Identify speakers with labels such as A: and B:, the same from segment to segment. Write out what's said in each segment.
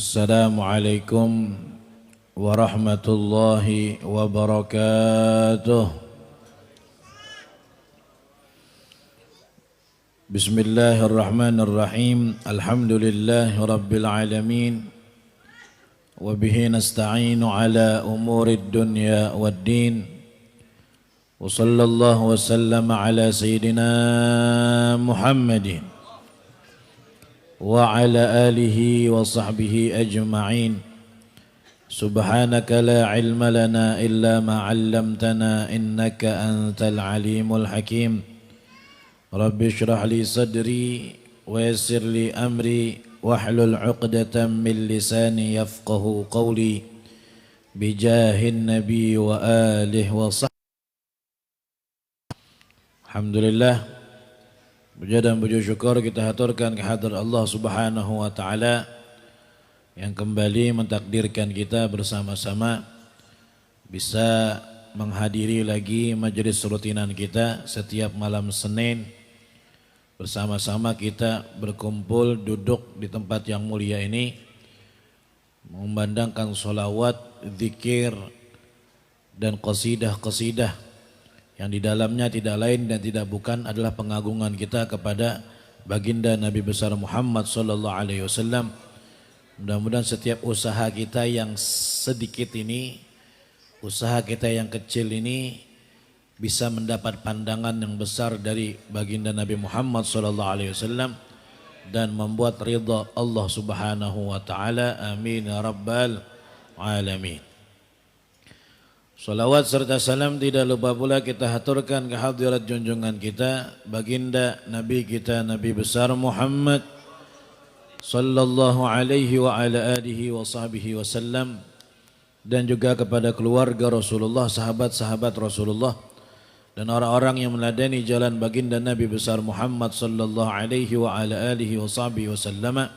A: Assalamualaikum warahmatullahi wabarakatuh. Bismillahirrahmanirrahim. Alhamdulillahi rabbil alamin. Wa bihi nasta'inu ala umurid dunya waddin. Wa sallallahu wa sallama ala sayyidina Muhammadin wa ala alihi wa sahbihi ajma'in. Subhanaka la ilma lana illa ma 'allamtana innaka antal alimul hakim. Rabbi shrah li sadri wa yassir li amri wahlul 'uqdatam min lisani yafqahu qawli bijahin nabi wa alihi wa sahbihi. Alhamdulillah, puja dan puji syukur kita haturkan kehadirat Allah Subhanahu wa taala yang kembali mentakdirkan kita bersama-sama bisa menghadiri lagi majelis rutinan kita setiap malam Senin. Bersama-sama kita berkumpul duduk di tempat yang mulia ini memandangkan sholawat, zikir dan qasidah-qasidah yang di dalamnya tidak lain dan tidak bukan adalah pengagungan kita kepada baginda Nabi besar Muhammad sallallahu alaihi wasallam. Mudah-mudahan setiap usaha kita yang sedikit ini, usaha kita yang kecil ini bisa mendapat pandangan yang besar dari baginda Nabi Muhammad sallallahu alaihi wasallam dan membuat ridha Allah Subhanahu wa taala. Amin ya rabbal alamin. Salawat serta salam tidak lupa pula kita haturkan kehadirat junjungan kita baginda Nabi kita Nabi besar Muhammad sallallahu alaihi wa ala alihi wa sahbihi wasallam, dan juga kepada keluarga Rasulullah, sahabat-sahabat Rasulullah, dan orang-orang yang meladani jalan baginda Nabi besar Muhammad sallallahu alaihi wa ala alihi wa sahbihi wasallam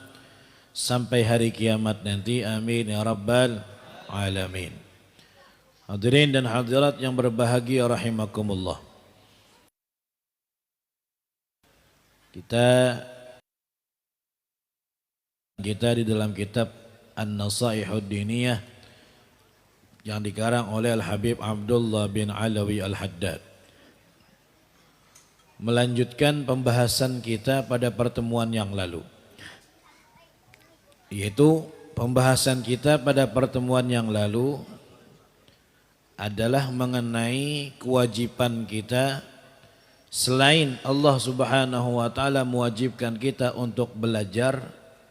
A: sampai hari kiamat nanti. Amin ya rabbal alamin. Hadirin dan hadirat yang berbahagia rahimakumullah. Kita di dalam kitab An-Nasaihud Diniyah yang dikarang oleh Al-Habib Abdullah bin Alawi Al-Haddad, melanjutkan pembahasan kita pada pertemuan yang lalu, yaitu pembahasan kita pada pertemuan yang lalu adalah mengenai kewajiban kita selain Allah Subhanahu wa taala mewajibkan kita untuk belajar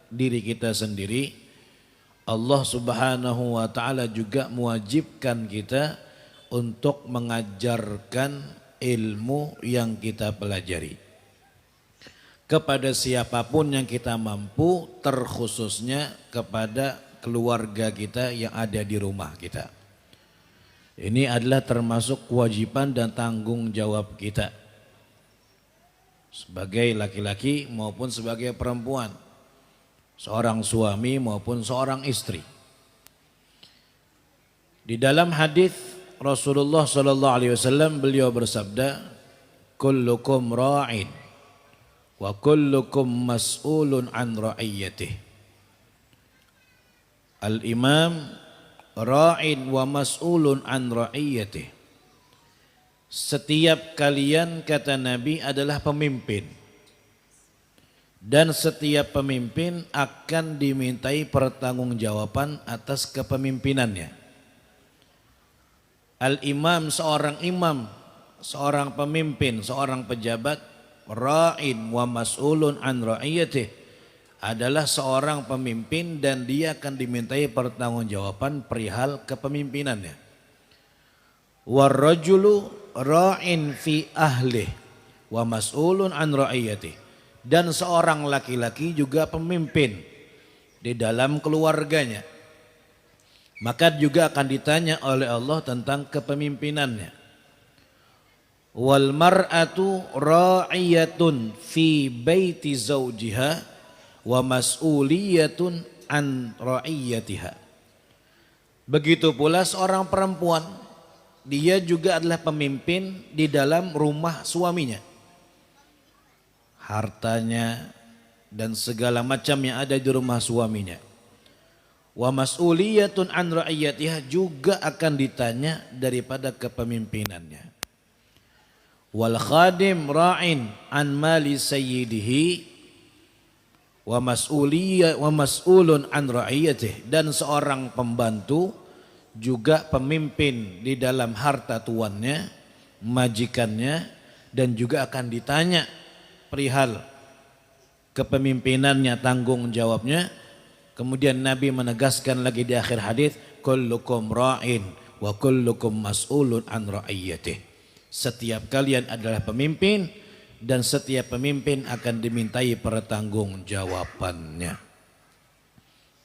A: diri kita sendiri, Allah Subhanahu wa taala juga mewajibkan kita untuk mengajarkan ilmu yang kita pelajari kepada siapapun yang kita mampu, terkhususnya kepada keluarga kita yang ada di rumah kita. Ini adalah termasuk kewajiban dan tanggung jawab kita sebagai laki-laki maupun sebagai perempuan, seorang suami maupun seorang istri. Di dalam hadis Rasulullah sallallahu alaihi wasallam beliau bersabda, kullukum ra'in wa kullukum mas'ulun an ra'iyyatihi. Al-Imam ra'in wa mas'ulun an ra'iyyatihi. Setiap kalian, kata Nabi, adalah pemimpin, dan setiap pemimpin akan dimintai pertanggungjawaban atas kepemimpinannya. Al-imam, seorang pemimpin, seorang pejabat, ra'in wa mas'ulun an ra'iyyatihi, adalah seorang pemimpin dan dia akan dimintai pertanggungjawaban perihal kepemimpinannya. Warrajulu ra'in fi ahlih wa mas'ulun an ra'iyyatihi. Dan seorang laki-laki juga pemimpin di dalam keluarganya, maka juga akan ditanya oleh Allah tentang kepemimpinannya. Wal mar'atu ra'iyatun fi baiti zawjiha wa mas'uliyatun an ra'iyyatiha. Begitu pula seorang perempuan, dia juga adalah pemimpin di dalam rumah suaminya. Hartanya dan segala macam yang ada di rumah suaminya. Wa mas'uliyatun an ra'iyatiha, juga akan ditanya daripada kepemimpinannya. Wal khadim ra'in an mali sayyidihi wa mas'ulun an ra'iyatihi, dan seorang pembantu juga pemimpin di dalam harta tuannya, majikannya, dan juga akan ditanya perihal kepemimpinannya, tanggung jawabnya. Kemudian Nabi menegaskan lagi di akhir hadis, kullukum ra'in wa kullukum mas'ulun an ra'iyatihi. Setiap kalian adalah pemimpin dan setiap pemimpin akan dimintai pertanggungjawabannya.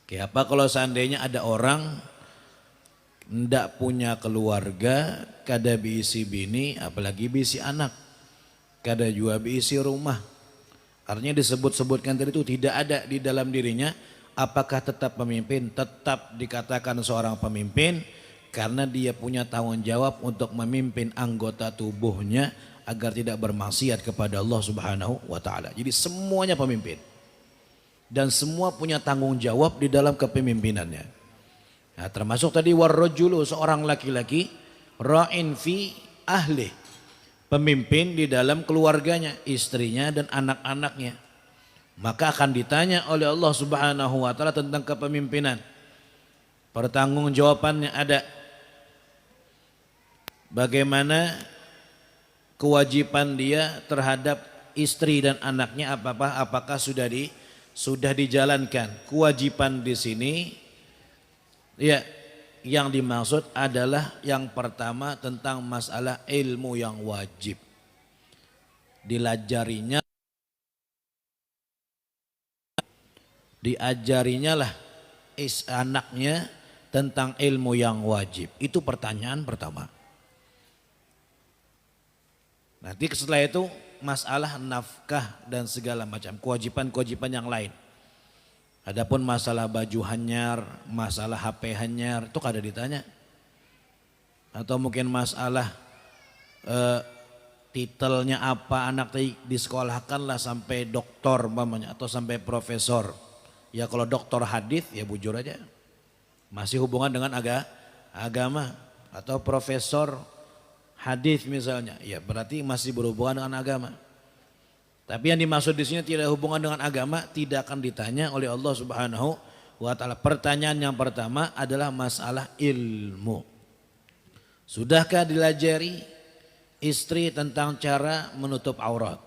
A: Oke, apa kalau seandainya ada orang ndak punya keluarga, kada bisi bini, apalagi bisi anak, kada juga bisi rumah. Artinya disebut-sebutkan tadi itu tidak ada di dalam dirinya. Apakah tetap pemimpin? Tetap dikatakan seorang pemimpin karena dia punya tanggung jawab untuk memimpin anggota tubuhnya agar tidak bermaksiat kepada Allah Subhanahu wa taala. Jadi semuanya pemimpin. Dan semua punya tanggung jawab di dalam kepemimpinannya. Nah, termasuk tadi warrajulu, seorang laki-laki, ra'in fi ahli, pemimpin di dalam keluarganya, istrinya dan anak-anaknya. Maka akan ditanya oleh Allah Subhanahu wa taala tentang kepemimpinan. Pertanggungjawabannya ada. Bagaimana kewajiban dia terhadap istri dan anaknya, apakah sudah dijalankan. Kewajiban di sini ya, yang dimaksud adalah yang pertama tentang masalah ilmu yang wajib. Diajarinya lah anaknya tentang ilmu yang wajib. Itu pertanyaan pertama. Nanti setelah itu masalah nafkah dan segala macam kewajiban-kewajiban yang lain. Adapun masalah baju hanyar, masalah HP hanyar, itu kada ditanya. Atau mungkin masalah titelnya apa, anak disekolahkanlah sampai doktor umpamanya atau sampai profesor. Ya kalau doktor hadis ya bujur aja. Masih hubungan dengan agama. Atau profesor hadis misalnya, ya berarti masih berhubungan dengan agama. Tapi yang dimaksud di sini tidak hubungan dengan agama, tidak akan ditanya oleh Allah Subhanahu wa taala. Pertanyaan yang pertama adalah masalah ilmu. Sudahkah dilajari istri tentang cara menutup aurat?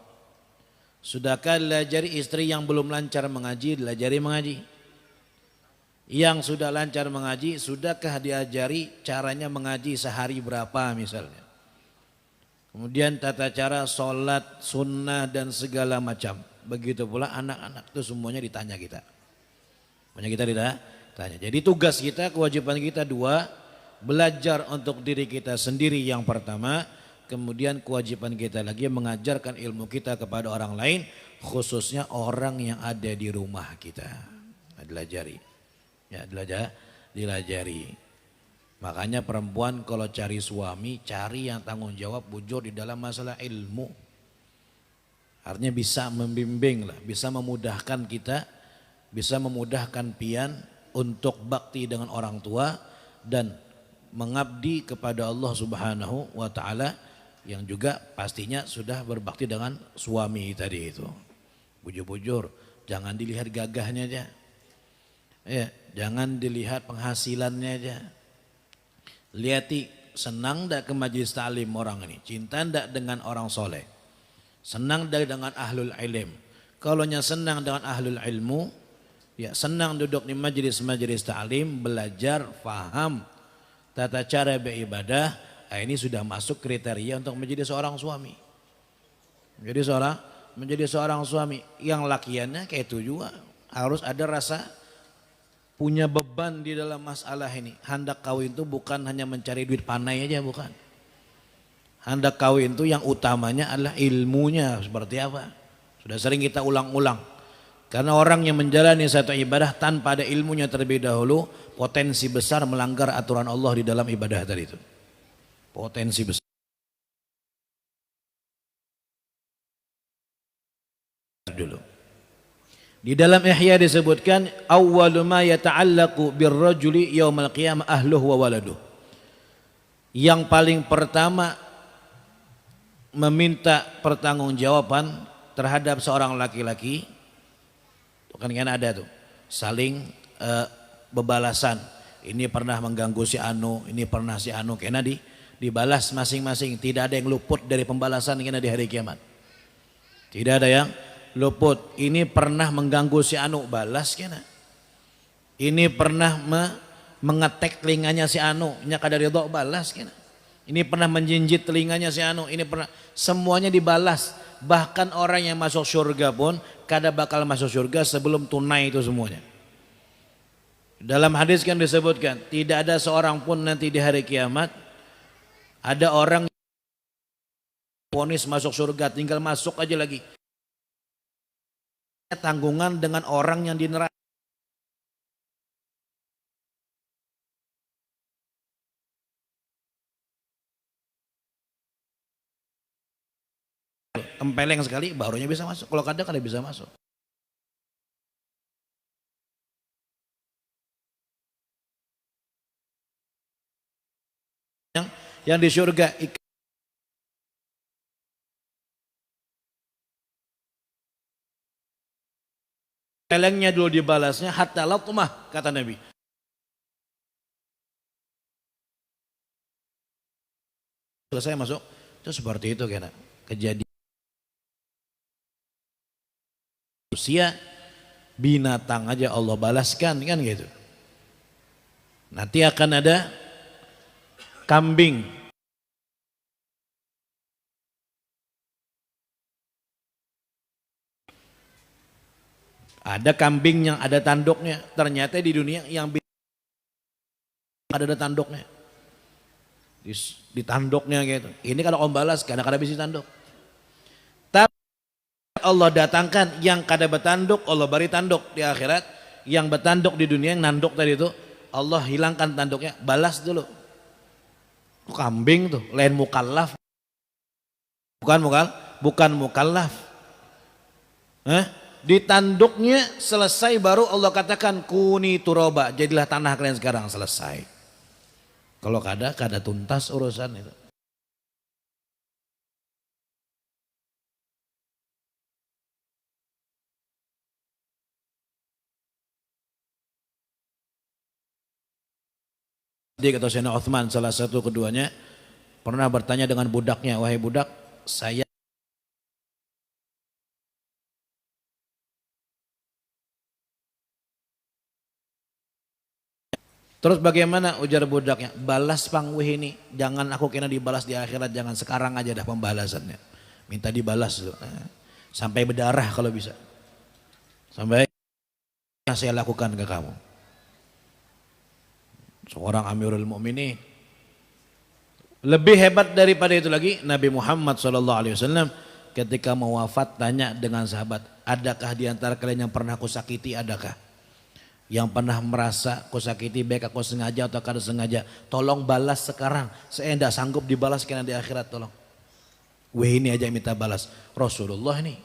A: Sudahkah dilajari istri yang belum lancar mengaji, dilajari mengaji? Yang sudah lancar mengaji, sudahkah diajari caranya mengaji sehari berapa misalnya? Kemudian tata cara sholat, sunnah dan segala macam. Begitu pula anak-anak, itu semuanya ditanya kita. Semuanya kita ditanya. Jadi tugas kita, kewajiban kita dua, belajar untuk diri kita sendiri yang pertama. Kemudian kewajiban kita lagi mengajarkan ilmu kita kepada orang lain, khususnya orang yang ada di rumah kita. Dilajari. Ya, dilajari. Makanya perempuan kalau cari suami, cari yang tanggung jawab bujur di dalam masalah ilmu. Artinya bisa membimbing lah, bisa memudahkan kita, bisa memudahkan pian untuk bakti dengan orang tua dan mengabdi kepada Allah Subhanahu wa taala, yang juga pastinya sudah berbakti dengan suami tadi itu. Bujur-bujur, jangan dilihat gagahnya aja. Ya, jangan dilihat penghasilannya aja. Lihati senang ndak ke majelis ta'lim orang ini, cinta ndak dengan orang soleh, senang ndak dengan ahlul ilm. Kalau senang dengan ahlul ilmu, ya senang duduk di majelis ta'lim, belajar, faham tata cara beribadah, ini sudah masuk kriteria untuk menjadi seorang suami. Menjadi seorang suami yang lakiannya kayak itu juga harus ada rasa punya beban di dalam masalah ini. Hendak kawin itu bukan hanya mencari duit panai aja, bukan. Hendak kawin itu yang utamanya adalah ilmunya seperti apa. Sudah sering kita ulang-ulang. Karena orang yang menjalani satu ibadah tanpa ada ilmunya terlebih dahulu, potensi besar melanggar aturan Allah di dalam ibadah tadi itu. Potensi besar dulu. Di dalam Ihya disebutkan awwalu ma yata'allaqu birrajuli yaumal qiyamah ahluhu wa waladuh. Yang paling pertama meminta pertanggungjawaban terhadap seorang laki-laki, kan ada tuh saling bebalasan. Ini pernah mengganggu si anu, ini pernah si anu, kena dibalas masing-masing. Tidak ada yang luput dari pembalasan kena di hari kiamat. Tidak ada yang luput. Ini pernah mengganggu si anu, balas kena. Ini pernah mengetek telinganya si anu, nya kada ridho, balas kena. Ini pernah menjinjit telinganya si anu, ini pernah, semuanya dibalas. Bahkan orang yang masuk surga pun kada bakal masuk surga sebelum tunai itu semuanya. Dalam hadis kan disebutkan tidak ada seorang pun nanti di hari kiamat ada orang vonis masuk surga tinggal masuk aja lagi. Tanggungan dengan orang yang di neraka. Empeleng sekali barunya bisa masuk. Kalau kada bisa masuk. Yang di surga pelengnya dulu dibalasnya hatta latmah kata Nabi. Selesai masuk itu seperti itu kena kejadian. Manusia binatang aja Allah balaskan kan gitu. Nanti akan ada kambing. Ada kambing yang ada tanduknya. Ternyata di dunia yang ada tanduknya. Di tanduknya gitu. Ini kalau om balas kadang-kadang bisa tanduk. Tapi Allah datangkan yang kada bertanduk, Allah beri tanduk di akhirat. Yang bertanduk di dunia yang nanduk tadi itu Allah hilangkan tanduknya, balas dulu. Kambing tuh lain mukallaf. Bukan mukallaf. Di tanduknya selesai baru Allah katakan kuni turoba, jadilah tanah kalian sekarang, selesai. Kalau kada tuntas urusan itu. Dia kata Sayyidina Uthman, salah satu keduanya pernah bertanya dengan budaknya, wahai budak, saya terus bagaimana, ujar budaknya, balas pangwih ini, jangan aku kena dibalas di akhirat, jangan sekarang aja dah pembalasannya, minta dibalas dulu. Sampai berdarah kalau bisa, sampai saya lakukan ke kamu. Seorang Amirul Mukminin. Lebih hebat daripada itu lagi, Nabi Muhammad SAW ketika mau wafat tanya dengan sahabat, adakah di antara kalian yang pernah kusakiti, adakah? Yang pernah merasa kusakiti baik aku sengaja atau kada sengaja, tolong balas sekarang, saya tidak sanggup dibalas karena di akhirat, tolong. Weh ini aja minta balas. Rasulullah ini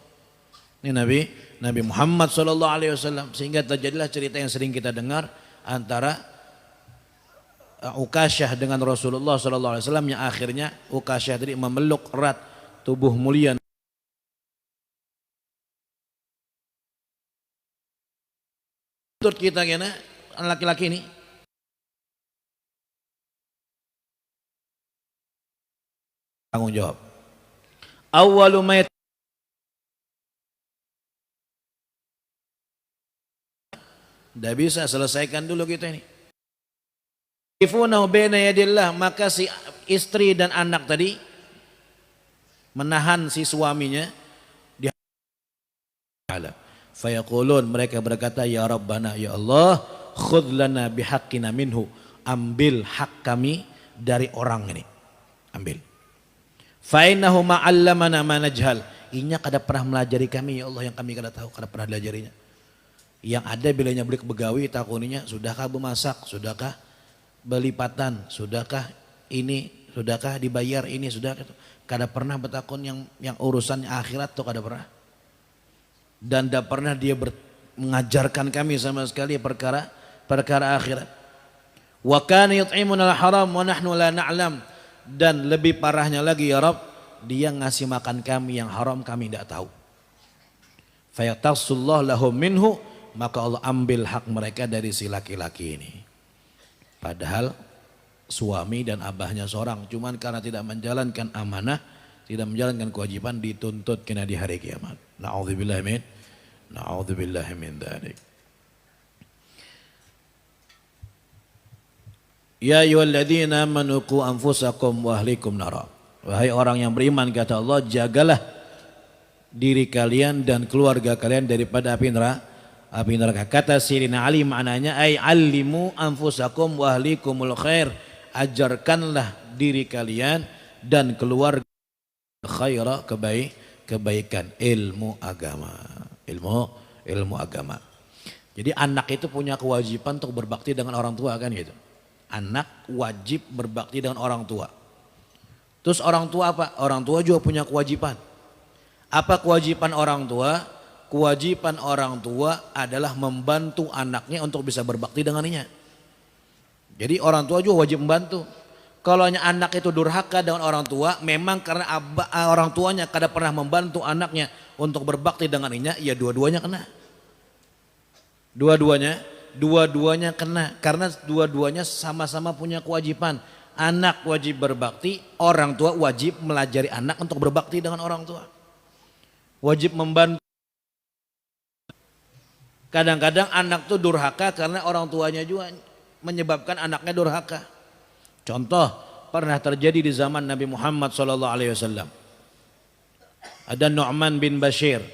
A: Nabi Muhammad SAW. Sehingga terjadilah cerita yang sering kita dengar antara Ukasyah dengan Rasulullah SAW yang akhirnya Ukasyah tadi memeluk erat tubuh mulia untuk kita kena laki-laki ini. Tanggung jawab. Awwalu ma tidak bisa selesaikan dulu kita ini. Maka si istri dan anak tadi menahan si suaminya di Allah. Fayaqulun, mereka berkata, ya Rabbana, ya Allah, khudh lana bihaqqina minhu, ambil hak kami dari orang ini, ambil. Fa innahu ma'allamana ma najhal, inya kada pernah melajari kami ya Allah yang kami kada tahu, kada pernah dilajarinya. Yang ada bilanya beli begawi takuninya, sudahkah bermasak, sudahkah belipatan, sudahkah ini, sudahkah dibayar ini, sudah kada pernah bertakun yang urusannya akhirat tuh kada pernah. Dan tidak pernah dia mengajarkan kami sama sekali perkara akhirat. Wa kana yut'imuna al-haram wa nahnu la na'lam. Dan lebih parahnya lagi ya Rabb, dia ngasih makan kami yang haram kami tidak tahu. Fayaqtasullahu lahum minhu, maka Allah ambil hak mereka dari si laki-laki ini. Padahal suami dan abahnya seorang, cuman karena tidak menjalankan amanah, tidak menjalankan kewajiban, dituntut kena di hari kiamat. Na'udzubillah min dzalik. Ya ayyuhalladzina amanu qu anfusakum wa ahlikum nara. Wahai orang yang beriman, kata Allah, jagalah diri kalian dan keluarga kalian daripada api neraka. Kata Sirina Ali maknanya ay allimu anfusakum wa ahlikumul khair. Ajarkanlah diri kalian dan keluarga khaira, kebaikan, ilmu agama. Ilmu agama. Jadi anak itu punya kewajiban untuk berbakti dengan orang tua kan gitu. Anak wajib berbakti dengan orang tua. Terus orang tua apa? Orang tua juga punya kewajiban. Apa kewajiban orang tua? Kewajiban orang tua adalah membantu anaknya untuk bisa berbakti dengannya. Jadi orang tua juga wajib membantu. Kalau anak itu durhaka dengan orang tua, memang karena orang tuanya kada pernah membantu anaknya untuk berbakti dengannya, ya dua-duanya kena. Dua-duanya kena karena dua-duanya sama-sama punya kewajiban. Anak wajib berbakti, orang tua wajib melajari anak untuk berbakti dengan orang tua. Wajib membantu. Kadang-kadang anak tuh durhaka karena orang tuanya juga menyebabkan anaknya durhaka. Contoh pernah terjadi di zaman Nabi Muhammad SAW. Ada Nu'man bin Bashir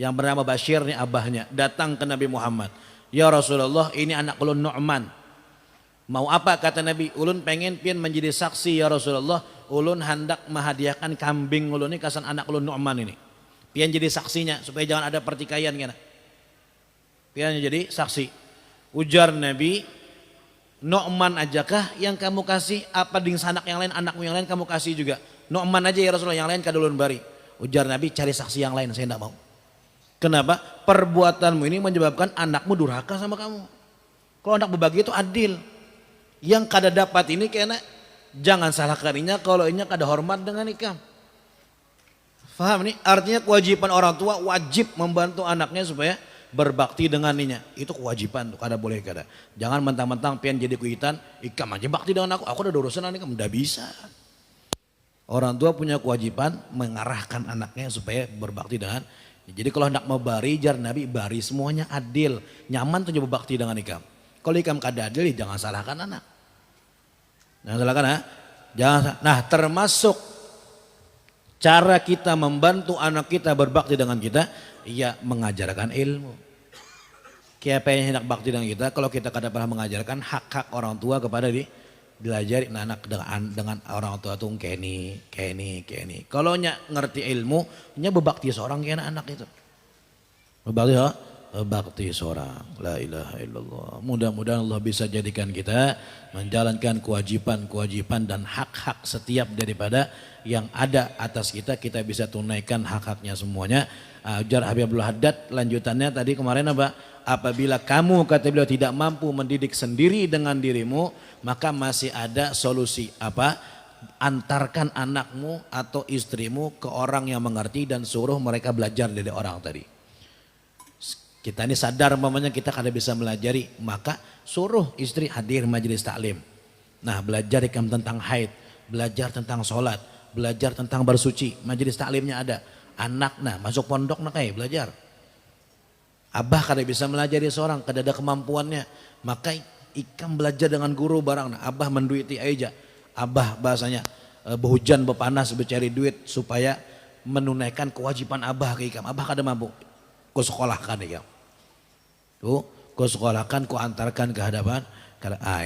A: yang bernama Bashir nih abahnya datang ke Nabi Muhammad. Ya Rasulullah, ini anak ulun Nu'man. Mau apa kata Nabi? Ulun pengen pian menjadi saksi ya Rasulullah. Ulun hendak menghadiahkan kambing ulun ini kasan anak ulun Nu'man ini. Pian jadi saksinya supaya jangan ada pertikaian kena. Pian jadi saksi. Ujar Nabi, Nu'man ajakah yang kamu kasih? Apa ding sanak yang lain, anakmu yang lain kamu kasih juga? Nu'man aja ya Rasulullah, yang lain kadulun bari. Ujar Nabi, cari saksi yang lain, saya tidak mau. Kenapa? Perbuatanmu ini menyebabkan anakmu durhaka sama kamu. Kalau anak berbagi itu adil. Yang kada dapat ini kena jangan salahkan inya kalau inya kada hormat dengan ikam. Faham nih? Artinya kewajiban orang tua wajib membantu anaknya supaya berbakti dengan inya. Itu kewajiban tuh, kada boleh kada. Jangan mentang-mentang pian jadi kuitan, ikam aja bakti dengan aku udah urusan dengan ikam, udah bisa. Orang tua punya kewajiban mengarahkan anaknya supaya berbakti dengan. Jadi kalau hendak mau bari, jar Nabi bari semuanya adil, nyaman tuh coba bakti dengan ikam. Kalau ikam kada adil, jangan salahkan anak. Jangan salahkan jangan. Nah termasuk cara kita membantu anak kita berbakti dengan kita, ya mengajarkan ilmu. Siapa yang hendak bakti dengan kita, kalau kita kada pernah mengajarkan hak-hak orang tua kepada dilajari anak dengan orang tua tuh keni. Kalau nya ngerti ilmu, nya berbakti seorang kena anak itu. Berbakti seorang. La ilaha illallah. Mudah-mudahan Allah bisa jadikan kita menjalankan kewajiban dan hak-hak setiap daripada yang ada atas kita bisa tunaikan hak-haknya semuanya. Ujar Habibullah Haddad lanjutannya tadi kemarin apa? Apabila kamu kata beliau tidak mampu mendidik sendiri dengan dirimu, maka masih ada solusi apa? Antarkan anakmu atau istrimu ke orang yang mengerti dan suruh mereka belajar dari orang tadi. Kita ini sadar umpamanya kita kada bisa melajari, maka suruh istri hadir majelis taklim. Nah, belajar ikam tentang haid, belajar tentang sholat, belajar tentang bersuci, majelis taklimnya ada. Anak nah masuk pondok nak belajar. Abah kada bisa melajari seorang, kada ada kemampuannya, maka ikam belajar dengan guru barang. Nah, abah menduiti aja. Abah bahasanya berhujan berpanas bercari duit supaya menunaikan kewajiban abah ke ikam. Abah kada mampu, ku sekolahkan ikam. Tuh, ku sekolahkan, ku antarkan ke hadapan.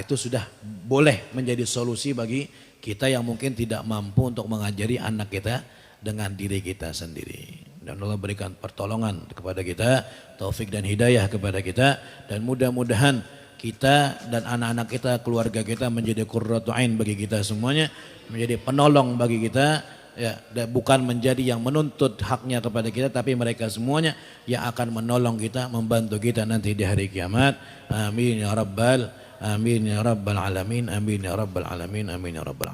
A: Itu sudah boleh menjadi solusi bagi kita yang mungkin tidak mampu untuk mengajari anak kita dengan diri kita sendiri. Dan Allah berikan pertolongan kepada kita, taufik dan hidayah kepada kita, dan mudah-mudahan kita dan anak-anak kita, keluarga kita menjadi qurratu ain bagi kita semuanya, menjadi penolong bagi kita ya, bukan menjadi yang menuntut haknya kepada kita, tapi mereka semuanya yang akan menolong kita, membantu kita nanti di hari kiamat. Amin ya rabbal alamin, amin ya rabbal alamin, amin ya rabbal